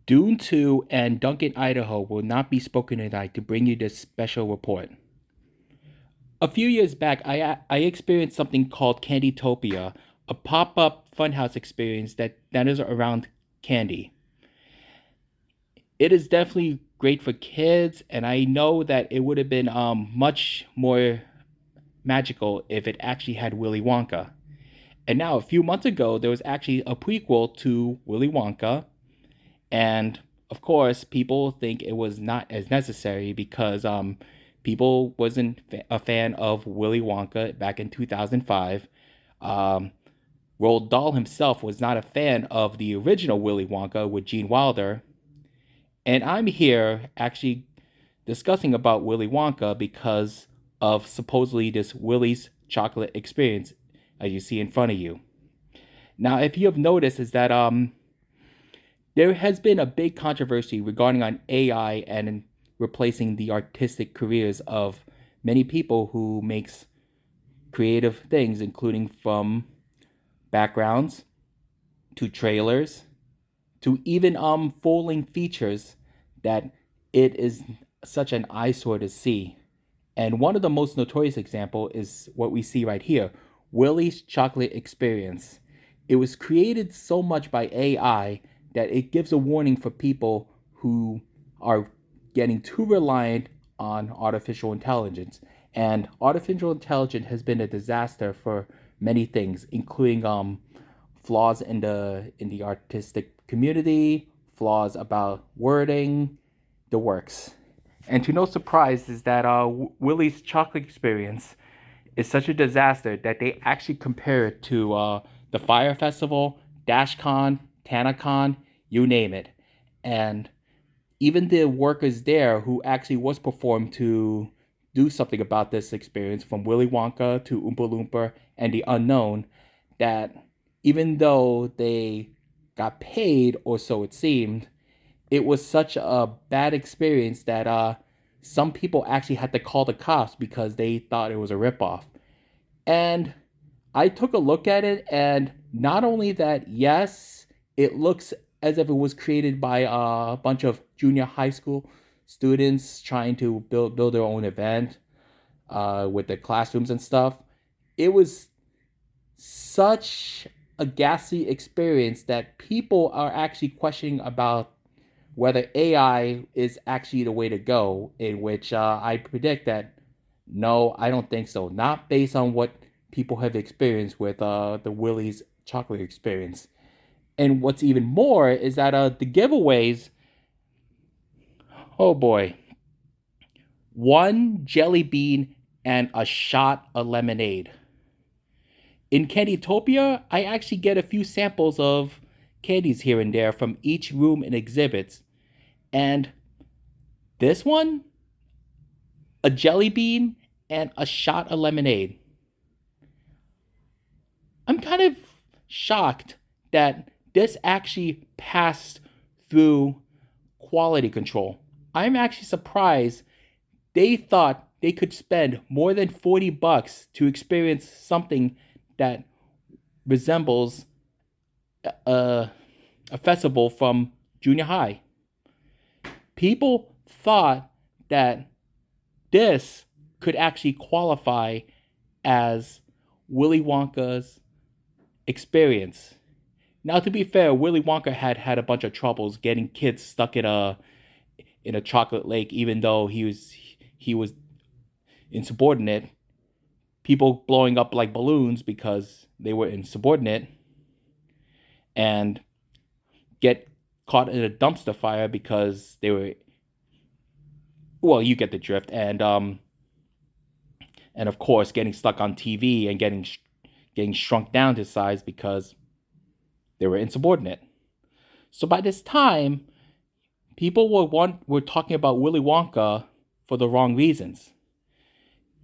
Dune 2 and Duncan, Idaho will not be spoken tonight to bring you this special report. A few years back, I experienced something called Candytopia, a pop up funhouse experience that is around candy. It is definitely great for kids, and I know that it would have been much more magical if it actually had Willy Wonka. And now, a few months ago, there was actually a prequel to Willy Wonka, and of course, people think it was not as necessary because people wasn't a fan of Willy Wonka back in 2005. Um, Roald Dahl himself was not a fan of the original Willy Wonka with Gene Wilder, and I'm here actually discussing about Willy Wonka because of supposedly this Willy's chocolate experience, as you see in front of you. Now, if you have noticed, is that there has been a big controversy regarding on AI and replacing the artistic careers of many people who makes creative things, including from backgrounds to trailers to even full-length features that it is such an eyesore to see. And one of the most notorious example is what we see right here, Willy's Chocolate Experience. It was created so much by AI that it gives a warning for people who are getting too reliant on artificial intelligence. And artificial intelligence has been a disaster for many things, including flaws in the artistic community, flaws about wording, the works. And to no surprise is that Willy's Chocolate Experience is such a disaster that they actually compare it to the Fire Festival, DashCon, TanaCon, you name it. And even the workers there who actually was performed to do something about this experience, from Willy Wonka to Oompa Loompa and the Unknown, that even though they got paid, or so it seemed, it was such a bad experience that some people actually had to call the cops because they thought it was a ripoff. And I took a look at it, and not only that, yes, it looks as if it was created by a bunch of junior high school students trying to build their own event with the classrooms and stuff. It was such a ghastly experience that people are actually questioning about whether AI is actually the way to go, in which I predict that no, I don't think so. Not based on what people have experienced with the Willie's chocolate experience. And what's even more is that the giveaways, oh boy, one jelly bean and a shot of lemonade. In Candytopia, I actually get a few samples of candies here and there from each room and exhibits. And this one, a jelly bean and a shot of lemonade. I'm kind of shocked that this actually passed through quality control. I'm actually surprised they thought they could spend more than $40 to experience something that resembles a, a festival from junior high. People thought that this could actually qualify as Willy Wonka's experience. Now, to be fair, Willy Wonka had a bunch of troubles getting kids stuck in a chocolate lake, even though he was insubordinate. People blowing up like balloons because they were insubordinate, and get caught in a dumpster fire because they were, well, you get the drift. And of course, getting stuck on TV and getting shrunk down to size because they were insubordinate. So by this time, people were talking about Willy Wonka for the wrong reasons.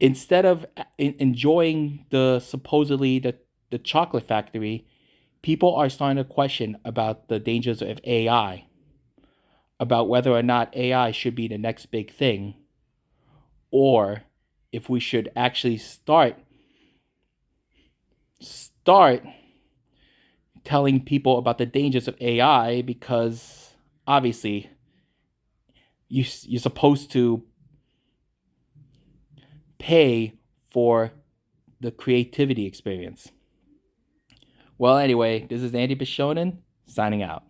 Instead of enjoying the chocolate factory, people are starting to question about the dangers of AI, about whether or not AI should be the next big thing, or if we should actually start telling people about the dangers of AI, because obviously you're supposed to pay for the creativity experience. Well, anyway, this is Andy Bishonen signing out.